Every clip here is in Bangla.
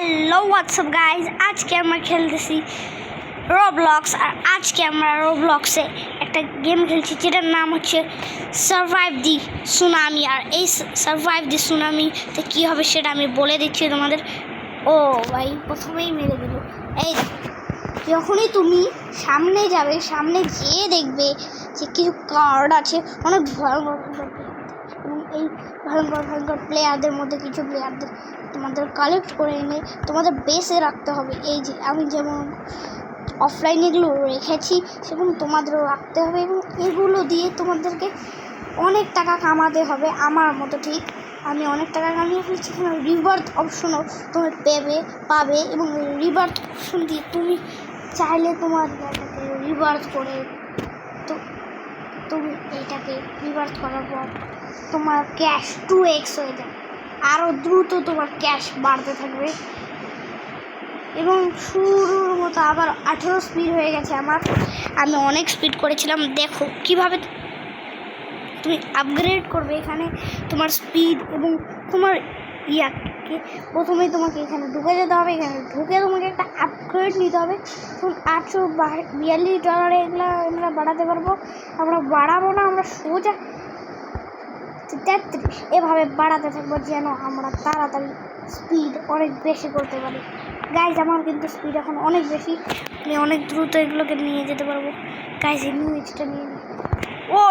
হ্যালো হোয়াটসঅ্যাপ গাইজ, আজকে আমরা খেলতেছি রোবলক্স। আর আজকে আমরা রোবলক্সে একটা গেম খেলছি যেটার নাম হচ্ছে সারভাইভ দি সুনামি। আর এই সারভাইভ দি সুনামিতে কী হবে সেটা আমি বলে দিচ্ছি তোমাদের। ও ভাই, প্রথমেই মেরে দিল। এই যখনই তুমি সামনে যাবে, সামনে যেয়ে দেখবে যে কিছু কার্ড আছে অনেক ভয়ঙ্কর, এবং এই ভয়ঙ্কর প্লেয়ারদের মধ্যে কিছু প্লেয়ারদের তোমাদের কালেক্ট করে এনে তোমাদের বেসে রাখতে হবে। এই যে আমি যেমন অফলাইনে এগুলো রেখেছি সেরকম তোমাদেরও রাখতে হবে, এবং এগুলো দিয়ে তোমাদেরকে অনেক টাকা কামাতে হবে। আমার মতো ঠিক আমি অনেক টাকা কামিয়ে ফেলছি। রিভার্থ অপশনও তুমি পাবে, এবং রিভার্থ অপশন দিয়ে তুমি চাইলে তোমার এটাকে রিভার্থ করে, তো তুমি এটাকে রিভার্থ করার পর তোমার ক্যাশ 2x হয়ে যাবে, আরও দ্রুত তোমার ক্যাশ বাড়তে থাকবে। এবং শুরুর মতো আবার 18 স্পিড হয়ে গেছে আমার। আমি অনেক স্পিড করেছিলাম। দেখো কিভাবে তুমি আপগ্রেড করবে এখানে তোমার স্পিড এবং তোমার ইয়াকে। প্রথমেই তোমাকে এখানে ঢুকে যেতে হবে, এখানে ঢুকে তোমাকে একটা আপগ্রেড নিতে হবে। তখন $842 এগুলো আমরা বাড়াতে পারবো। আমরা বাড়াবো না, আমরা সোজা 33 এভাবে বাড়াতে থাকবো যেন আমরা তাড়াতাড়ি স্পিড অনেক বেশি করতে পারি। গাইজ আমার কিন্তু স্পিড এখন অনেক বেশি, আমি অনেক দ্রুত এগুলোকে নিয়ে যেতে পারবো। গাইজ এই নিউজটা নিয়ে নিই। ও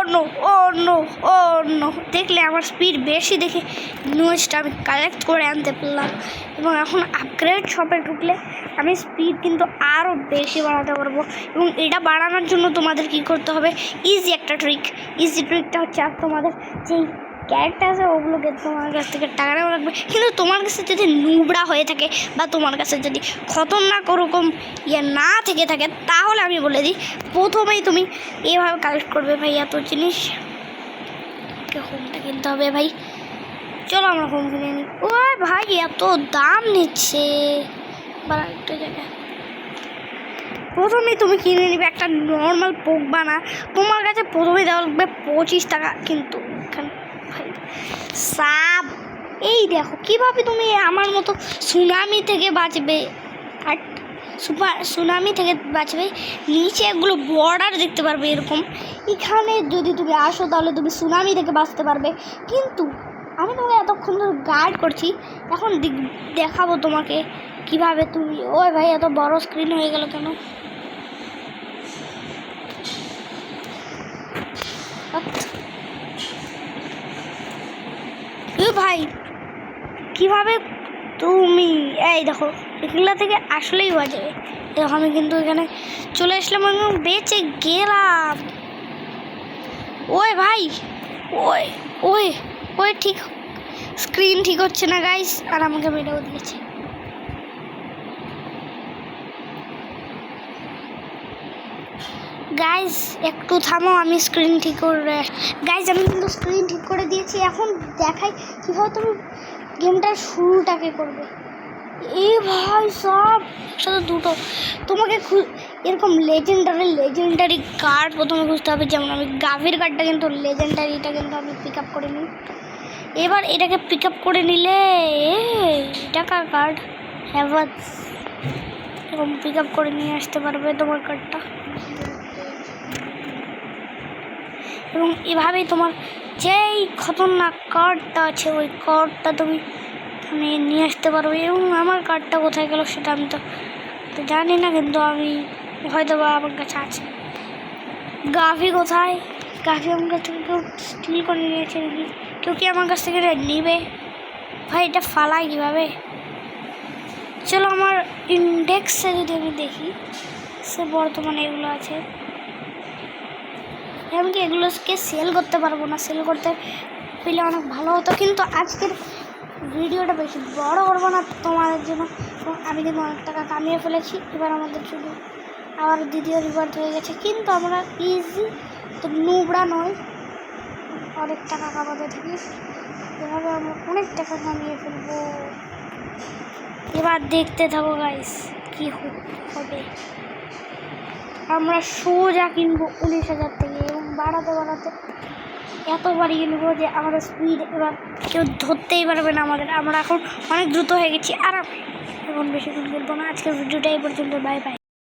নো, দেখলে আমার স্পিড বেশি দেখে নিউজটা আমি কালেক্ট করে আনতে পারলাম। এবং এখন আপগ্রেড শপে ঢুকলে আমি স্পিড কিন্তু আরও বেশি বাড়াতে পারবো। এবং এটা বাড়ানোর জন্য তোমাদের কি করতে হবে, ইজি ট্রিকটা হচ্ছে আর তোমাদের যেই ক্যারেক্টার আছে ওগুলোকে তোমার কাছ থেকে টাকা নেওয়া লাগবে। কিন্তু তোমার কাছে যদি নুবড়া হয়ে থাকে বা তোমার কাছে যদি খতরনাক ওরকম না থেকে থাকে, তাহলে আমি বলে দিই প্রথমেই তুমি এভাবে কালেক্ট করবে। ভাই এত জিনিস হোমটা কিনতে হবে। ভাই চলো আমরা হোম কিনে নিই। ও ভাই এত দাম নিচ্ছে একটা জায়গায়। প্রথমেই তুমি কিনে নিবে একটা নর্মাল পোক বানা। তোমার কাছে প্রথমেই দেওয়া লাগবে 25 টাকা। কিন্তু এখানে ভাই সাপ, এই দেখো কিভাবে তুমি আমার মতো সুনামি থেকে বাঁচবে। আর সুনামি থেকে বাঁচবে, নিচে এগুলো বর্ডার দেখতে পারবে এরকম। এখানে যদি তুমি আসো তাহলে তুমি সুনামি থেকে বাঁচতে পারবে। কিন্তু আমি তোমাকে এতক্ষণ ধরে গাইড করছি, এখন দেখাবো তোমাকে কিভাবে তুমি। ওই ভাই এত বড় স্ক্রিন হয়ে গেল কেন? ভাই কিভাবে তুমি, এই দেখো এগুলা থেকে আসলেই বাজে। দেখো আমি কিন্তু এখানে চলে আসলাম এবং বেঁচে গেলাম। ওই ভাই ওই ঠিক স্ক্রিন ঠিক হচ্ছে না গাইস, আর আমাকে মেরেও দিয়েছে। গাইজ একটু থামো, আমি স্ক্রিন ঠিক করে। গাইজ আমি কিন্তু স্ক্রিন ঠিক করে দিয়েছি। এখন দেখাই কীভাবে তুমি গেমটার শুরুটাকে করবে। এই ভাই সব সাথে দুটো তোমাকে এরকম লেজেন্ডারি কার্ড প্রথমে খুঁজতে হবে। যেমন আমি গাভির কার্ডটা কিন্তু লেজেন্ডারিটা কিন্তু আমি পিক আপ করে নিই। এবার এটাকে পিক আপ করে নিলে এটা কার কার্ড, হ্যাভার্স, এরকম পিক আপ করে নিয়ে আসতে পারবে তোমার কার্ডটা। এবং এভাবেই তোমার যেই খতরনাক কার্ডটা আছে ওই কার্ডটা তুমি নিয়ে আসতে পারবে। এবং আমার কার্ডটা কোথায় গেল সেটা আমি তো জানি না, কিন্তু আমি হয়তো বা আমার কাছে আছে। গাভি কোথায়? গাভি আমার কাছ থেকে কেউ স্টিল করে নিয়েছে নাকি? কেউ কি আমার কাছ থেকে নিবে? ভাই এটা ফালাই কীভাবে? চলো আমার ইন্ডেক্সে যদি আমি দেখি, সে বর্তমানে এগুলো আছে। এমনকি এগুলোকে সেল করতে পারবো না, সেল করতে পেলে অনেক ভালো হতো। কিন্তু আজকের ভিডিওটা বেশি বড় করবো না তোমাদের জন্য। আমি কিন্তু অনেক টাকা কামিয়ে ফেলেছি। এবার আমাদের শুধু আবার দ্বিতীয় রিভার্ট হয়ে গেছে, কিন্তু আমরা ইজি তো নুবড়া নয়, অনেক টাকা কামাতে থাকি। এভাবে আমরা অনেক টাকা কামিয়ে ফেলবো। এবার দেখতে থাকো গাইস কি হবে। আমরা সোজা কিনবো 19,000 থেকে, এবং বাড়াতে এত বাড়িয়ে নেবো যে আমাদের স্পিড এবার কেউ ধরতেই পারবে না আমাদের। আমরা এখন অনেক দ্রুত হয়ে গেছি। আর এখন বেশিক্ষণ খেলবো না, আজকের ভিডিওটা এই পর্যন্ত, বাই বাই।